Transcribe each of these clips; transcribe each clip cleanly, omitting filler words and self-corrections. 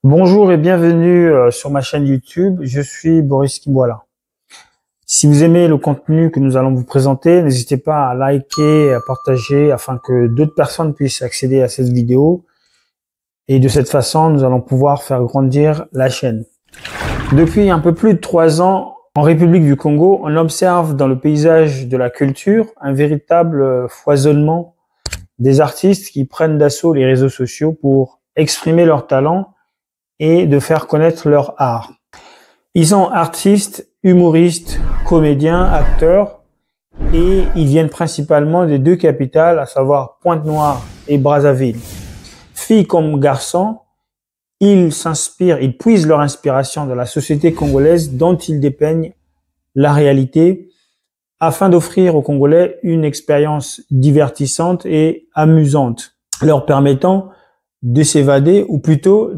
Bonjour et bienvenue sur ma chaîne YouTube. Je suis Boris Kimboala. Si vous aimez le contenu que nous allons vous présenter, n'hésitez pas à liker et à partager afin que d'autres personnes puissent accéder à cette vidéo. Et de cette façon, nous allons pouvoir faire grandir la chaîne. Depuis un peu plus de 3 ans, en République du Congo, on observe dans le paysage de la culture un véritable foisonnement des artistes qui prennent d'assaut les réseaux sociaux pour exprimer leurs talents et de faire connaître leur art. Ils sont artistes, humoristes, comédiens, acteurs et ils viennent principalement des 2 capitales, à savoir Pointe-Noire et Brazzaville. Filles comme garçons, ils puisent leur inspiration dans la société congolaise dont ils dépeignent la réalité afin d'offrir aux Congolais une expérience divertissante et amusante, leur permettant de s'évader ou plutôt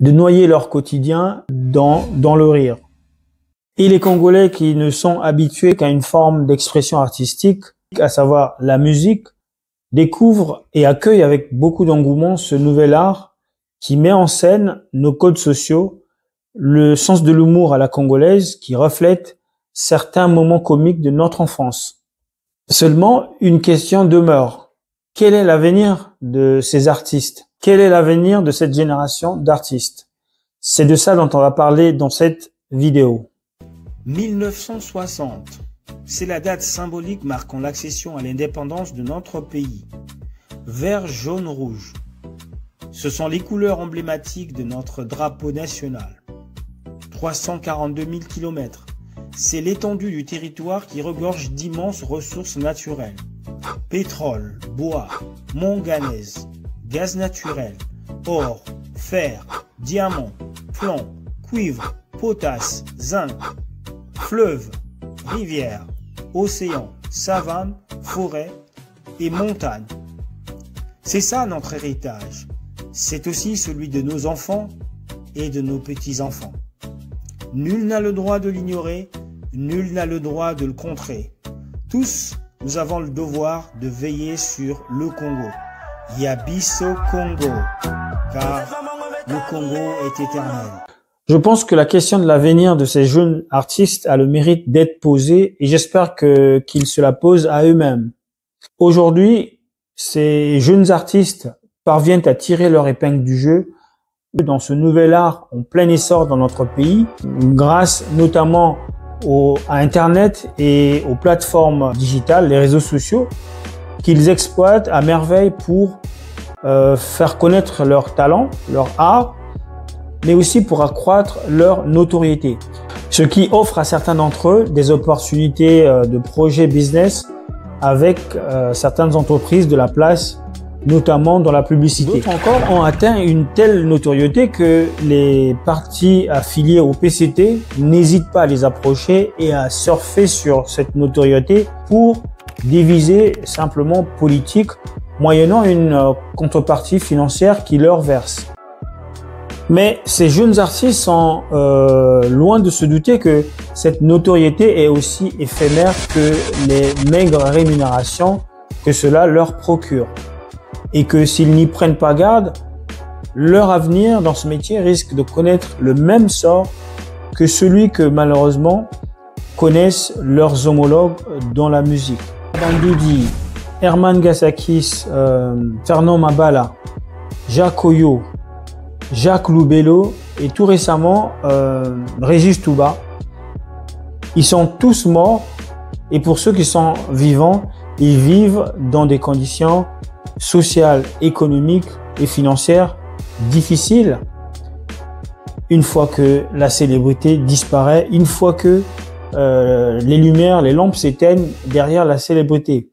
de noyer leur quotidien dans le rire. Et les Congolais qui ne sont habitués qu'à une forme d'expression artistique, à savoir la musique, découvrent et accueillent avec beaucoup d'engouement ce nouvel art qui met en scène nos codes sociaux, le sens de l'humour à la congolaise qui reflète certains moments comiques de notre enfance. Seulement, une question demeure. Quel est l'avenir de ces artistes? Quel est l'avenir de cette génération d'artistes? C'est de ça dont on va parler dans cette vidéo. 1960, c'est la date symbolique marquant l'accession à l'indépendance de notre pays. Vert, jaune, rouge. Ce sont les couleurs emblématiques de notre drapeau national. 342 000 km. C'est l'étendue du territoire qui regorge d'immenses ressources naturelles. Pétrole, bois, manganèse, gaz naturel, or, fer, diamant, plomb, cuivre, potasse, zinc, fleuves, rivières, océans, savanes, forêts et montagnes. C'est ça notre héritage. C'est aussi celui de nos enfants et de nos petits-enfants. Nul n'a le droit de l'ignorer, nul n'a le droit de le contrer. Tous, nous avons le devoir de veiller sur le Congo. Yabiso Congo, car le Congo est éternel. Je pense que la question de l'avenir de ces jeunes artistes a le mérite d'être posée et j'espère qu'ils se la posent à eux-mêmes. Aujourd'hui, ces jeunes artistes parviennent à tirer leur épingle du jeu dans ce nouvel art en plein essor dans notre pays, grâce notamment à Internet et aux plateformes digitales, les réseaux sociaux, qu'ils exploitent à merveille pour faire connaître leur talent, leur art, mais aussi pour accroître leur notoriété. Ce qui offre à certains d'entre eux des opportunités de projets business avec certaines entreprises de la place, notamment dans la publicité. D'autres encore ont atteint une telle notoriété que les partis affiliés au PCT n'hésitent pas à les approcher et à surfer sur cette notoriété pour des visées simplement politiques, moyennant une contrepartie financière qui leur verse. Mais ces jeunes artistes sont loin de se douter que cette notoriété est aussi éphémère que les maigres rémunérations que cela leur procure. Et que s'ils n'y prennent pas garde, leur avenir dans ce métier risque de connaître le même sort que celui que malheureusement connaissent leurs homologues dans la musique. Bandoudi, Herman Gassakis, Fernand Mabala, Jacques Oyo, Jacques Loubello et tout récemment Régis Touba. Ils sont tous morts et pour ceux qui sont vivants, ils vivent dans des conditions sociales, économiques et financières difficiles. Une fois que la célébrité disparaît, une fois que les lumières, les lampes s'éteignent derrière la célébrité.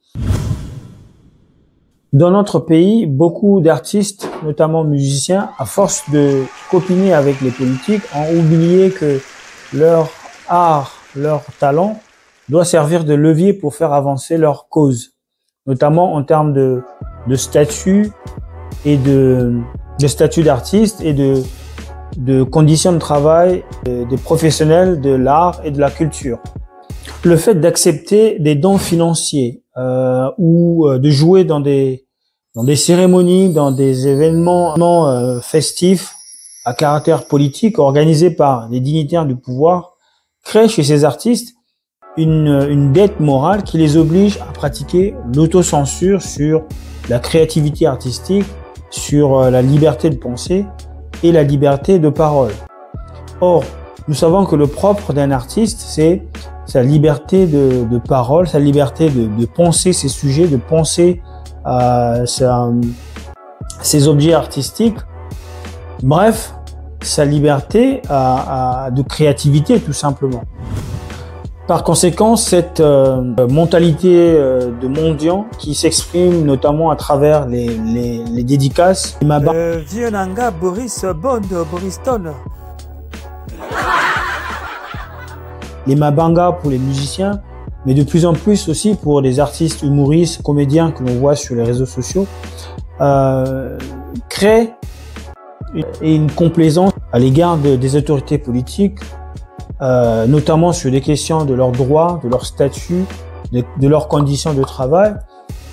Dans notre pays, beaucoup d'artistes, notamment musiciens, à force de copiner avec les politiques, ont oublié que leur art, leur talent doit servir de levier pour faire avancer leur cause, notamment en termes de statut et de statut d'artiste et de conditions de travail des professionnels de l'art et de la culture. Le fait d'accepter des dons financiers ou de jouer dans des cérémonies, dans des événements festifs à caractère politique organisées par les dignitaires du pouvoir créent chez ces artistes une dette morale qui les oblige à pratiquer l'autocensure sur la créativité artistique, sur la liberté de penser et la liberté de parole. Or, nous savons que le propre d'un artiste, c'est sa liberté de parole, sa liberté de penser ses sujets, de penser ses objets artistiques. Bref, sa liberté de créativité, tout simplement. Par conséquent, cette mentalité de mendiant qui s'exprime notamment à travers les dédicaces. Vieux Nanga, Boris Bond, Boriston. Les mabangas pour les musiciens, mais de plus en plus aussi pour des artistes humoristes, comédiens que l'on voit sur les réseaux sociaux, créent une complaisance à l'égard des autorités politiques, notamment sur des questions de leurs droits, de leur statut, de leurs conditions de travail,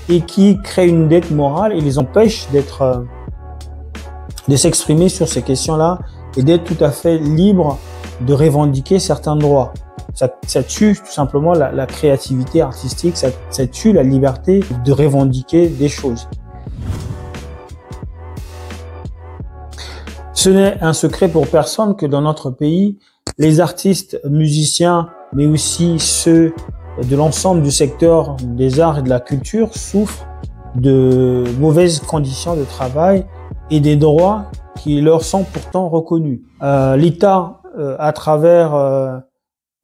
et qui créent une dette morale et les empêche de s'exprimer sur ces questions-là et d'être tout à fait libres de revendiquer certains droits. Ça tue tout simplement la créativité artistique, ça tue la liberté de revendiquer des choses. Ce n'est un secret pour personne que dans notre pays, les artistes, musiciens, mais aussi ceux de l'ensemble du secteur des arts et de la culture souffrent de mauvaises conditions de travail et des droits qui leur sont pourtant reconnus. L'État, à travers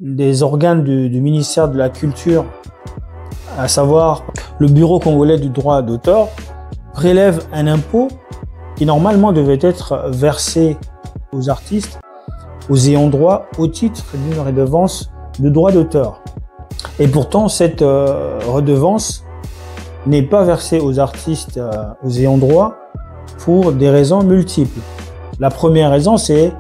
des organes du ministère de la Culture, à savoir le Bureau congolais du droit d'auteur, prélève un impôt qui normalement devait être versé aux artistes, aux ayants droit, au titre d'une redevance de droit d'auteur. Et pourtant, cette redevance n'est pas versée aux artistes, aux ayants droit, pour des raisons multiples. La première raison, c'est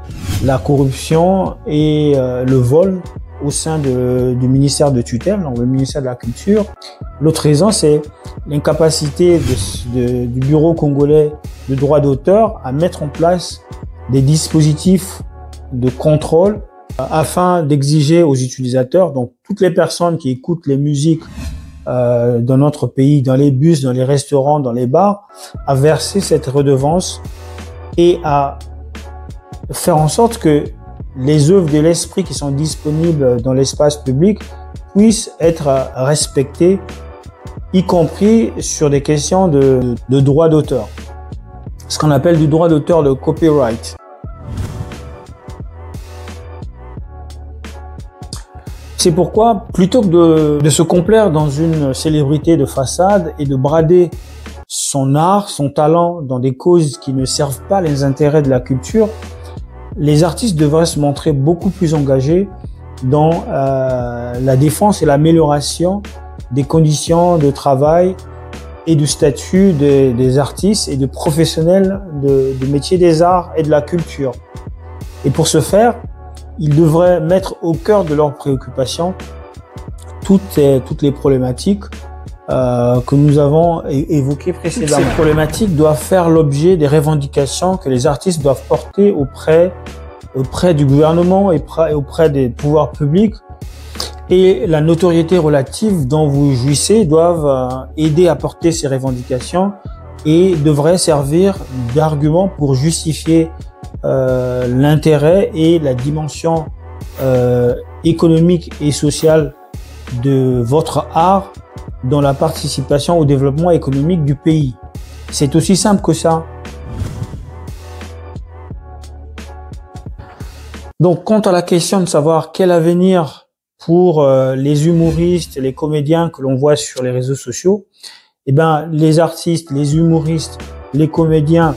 la corruption et le vol au sein du ministère de tutelle, donc le ministère de la Culture. L'autre raison, c'est l'incapacité du Bureau congolais de droit d'auteur à mettre en place des dispositifs de contrôle afin d'exiger aux utilisateurs, donc toutes les personnes qui écoutent les musiques dans notre pays, dans les bus, dans les restaurants, dans les bars, à verser cette redevance et à faire en sorte que les œuvres de l'esprit qui sont disponibles dans l'espace public puissent être respectées, y compris sur des questions de droit d'auteur. Ce qu'on appelle du droit d'auteur, le copyright. C'est pourquoi, plutôt que de se complaire dans une célébrité de façade et de brader son art, son talent dans des causes qui ne servent pas les intérêts de la culture, les artistes devraient se montrer beaucoup plus engagés dans la défense et l'amélioration des conditions de travail et du statut des artistes et de professionnels du métier des arts et de la culture. Et pour ce faire, ils devraient mettre au cœur de leurs préoccupations toutes les problématiques que nous avons évoquées précédemment. Ces problématiques doivent faire l'objet des revendications que les artistes doivent porter auprès du gouvernement et auprès des pouvoirs publics. Et la notoriété relative dont vous jouissez doivent aider à porter ces revendications et devraient servir d'argument pour justifier l'intérêt et la dimension économique et sociale de votre art dans la participation au développement économique du pays. C'est aussi simple que ça. Donc, quant à la question de savoir quel avenir pour les humoristes et les comédiens que l'on voit sur les réseaux sociaux, eh ben, les artistes, les humoristes, les comédiens,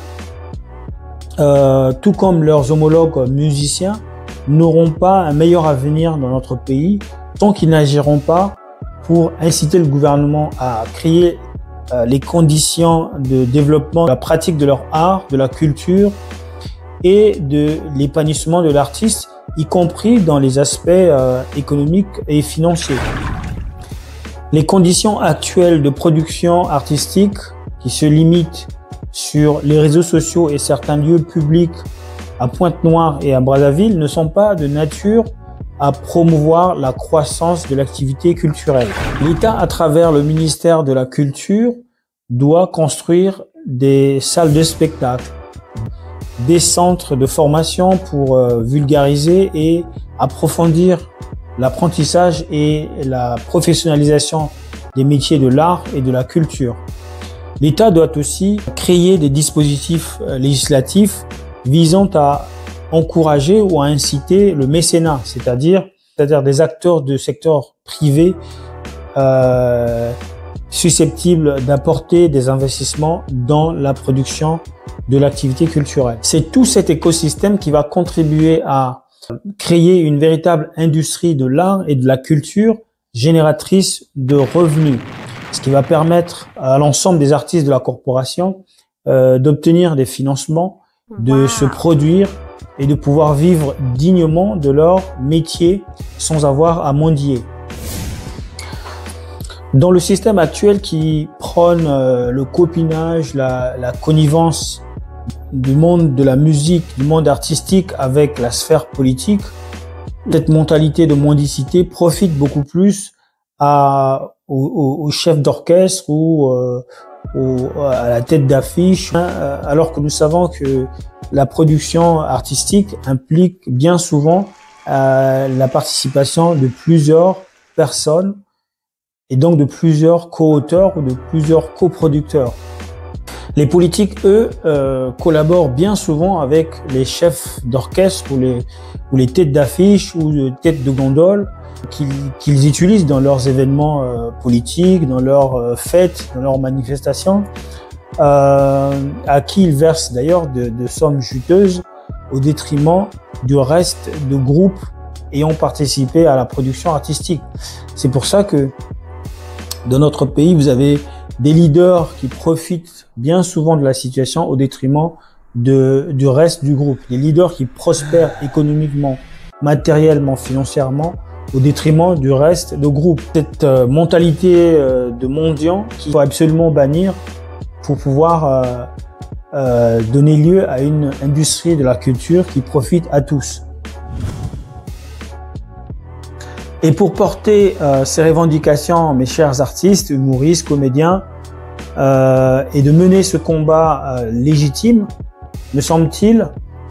tout comme leurs homologues musiciens, n'auront pas un meilleur avenir dans notre pays tant qu'ils n'agiront pas pour inciter le gouvernement à créer les conditions de développement de la pratique de leur art, de la culture et de l'épanouissement de l'artiste, y compris dans les aspects économiques et financiers. Les conditions actuelles de production artistique qui se limitent sur les réseaux sociaux et certains lieux publics à Pointe-Noire et à Brazzaville ne sont pas de nature à promouvoir la croissance de l'activité culturelle. L'État, à travers le ministère de la Culture, doit construire des salles de spectacle, des centres de formation pour vulgariser et approfondir l'apprentissage et la professionnalisation des métiers de l'art et de la culture. L'État doit aussi créer des dispositifs législatifs visant à encourager ou à inciter le mécénat, c'est-à-dire des acteurs du secteur privé susceptibles d'apporter des investissements dans la production de l'activité culturelle. C'est tout cet écosystème qui va contribuer à créer une véritable industrie de l'art et de la culture génératrice de revenus, ce qui va permettre à l'ensemble des artistes de la corporation d'obtenir des financements, de se produire et de pouvoir vivre dignement de leur métier sans avoir à mendier. Dans le système actuel qui prône le copinage, la connivence du monde de la musique, du monde artistique avec la sphère politique, cette mentalité de mendicité profite beaucoup plus aux chefs d'orchestre ou à la tête d'affiche, alors que nous savons que la production artistique implique bien souvent la participation de plusieurs personnes et donc de plusieurs co-auteurs ou de plusieurs coproducteurs. Les politiques, eux, collaborent bien souvent avec les chefs d'orchestre ou les têtes d'affiche ou les têtes de gondole qu'ils utilisent dans leurs événements politiques, dans leurs fêtes, dans leurs manifestations, à qui ils versent d'ailleurs de sommes juteuses au détriment du reste de groupes ayant participé à la production artistique. C'est pour ça que dans notre pays, vous avez des leaders qui profitent bien souvent de la situation au détriment du reste du groupe. Des leaders qui prospèrent économiquement, matériellement, financièrement, au détriment du reste du groupe. Cette mentalité de mendiant qu'il faut absolument bannir pour pouvoir donner lieu à une industrie de la culture qui profite à tous. Et pour porter ces revendications, mes chers artistes, humoristes, comédiens, et de mener ce combat légitime, me semble-t-il,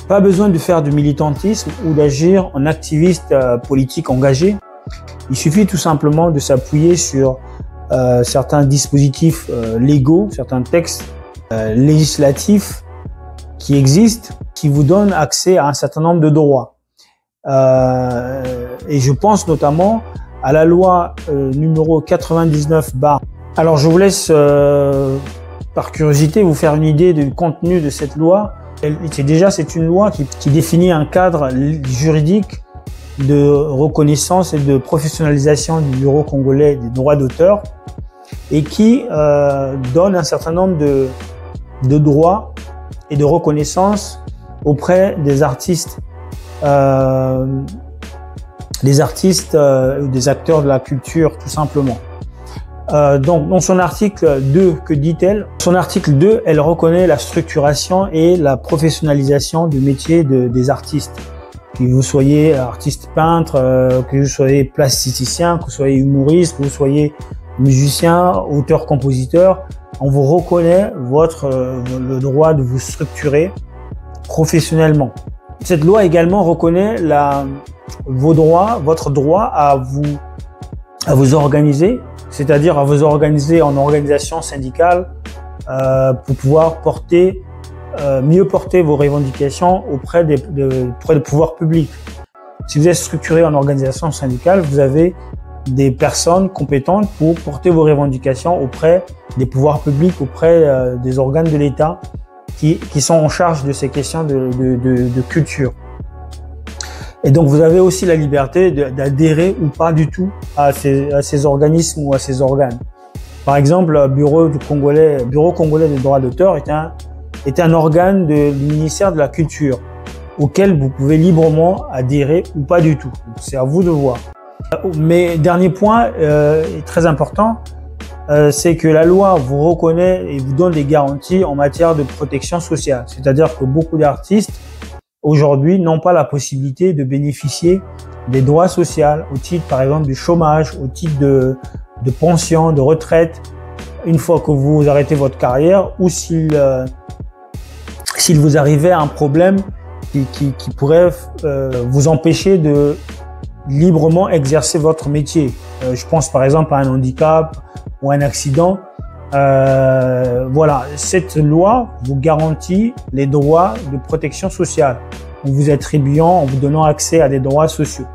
pas besoin de faire du militantisme ou d'agir en activiste politique engagé. Il suffit tout simplement de s'appuyer sur certains dispositifs légaux, certains textes législatifs qui existent, qui vous donnent accès à un certain nombre de droits. Et je pense notamment à la loi numéro 99 bar. Alors je vous laisse par curiosité vous faire une idée du contenu de cette loi. C'est une loi qui définit un cadre juridique de reconnaissance et de professionnalisation du Bureau congolais des droits d'auteur et qui donne un certain nombre de droits et de reconnaissance auprès des artistes ou des acteurs de la culture tout simplement. Donc dans son article 2, que dit-elle? Son article 2, elle reconnaît la structuration et la professionnalisation du métier des artistes. Que vous soyez artiste peintre, que vous soyez plasticien, que vous soyez humoriste, que vous soyez musicien, auteur, compositeur, on vous reconnaît le droit de vous structurer professionnellement. Cette loi également reconnaît votre droit à vous organiser, c'est-à-dire à vous organiser en organisation syndicale pour pouvoir mieux porter vos revendications auprès des pouvoirs publics. Si vous êtes structuré en organisation syndicale, vous avez des personnes compétentes pour porter vos revendications auprès des pouvoirs publics, auprès des organes de l'État qui sont en charge de ces questions de culture. Et donc vous avez aussi la liberté d'adhérer ou pas du tout à ces organismes ou à ces organes. Par exemple, le Bureau congolais des droits d'auteur est un organe du ministère de la Culture auquel vous pouvez librement adhérer ou pas du tout. C'est à vous de voir. Mais dernier point très important, c'est que la loi vous reconnaît et vous donne des garanties en matière de protection sociale. C'est-à-dire que beaucoup d'artistes aujourd'hui n'ont pas la possibilité de bénéficier des droits sociaux au titre, par exemple, du chômage, au titre de pension, de retraite, une fois que vous arrêtez votre carrière, ou s'il vous arrivait un problème qui pourrait vous empêcher de librement exercer votre métier. Je pense par exemple à un handicap ou un accident. Voilà, cette loi vous garantit les droits de protection sociale en vous attribuant, en vous donnant accès à des droits sociaux.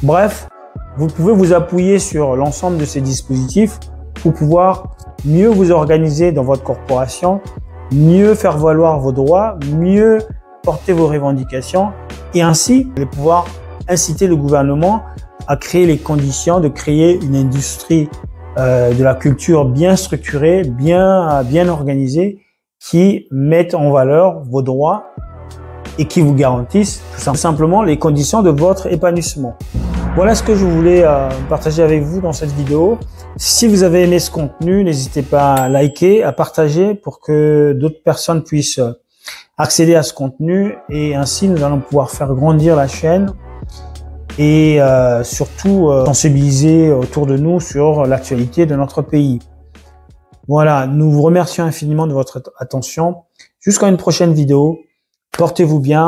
Bref, vous pouvez vous appuyer sur l'ensemble de ces dispositifs pour pouvoir mieux vous organiser dans votre corporation, mieux faire valoir vos droits, mieux porter vos revendications et ainsi pouvoir inciter le gouvernement à créer les conditions de créer une industrie de la culture bien structurée, bien organisée, qui mette en valeur vos droits et qui vous garantissent tout simplement les conditions de votre épanouissement. Voilà ce que je voulais partager avec vous dans cette vidéo. Si vous avez aimé ce contenu, n'hésitez pas à liker, à partager pour que d'autres personnes puissent accéder à ce contenu et ainsi nous allons pouvoir faire grandir la chaîne et surtout sensibiliser autour de nous sur l'actualité de notre pays. Voilà, nous vous remercions infiniment de votre attention. Jusqu'à une prochaine vidéo. Portez-vous bien.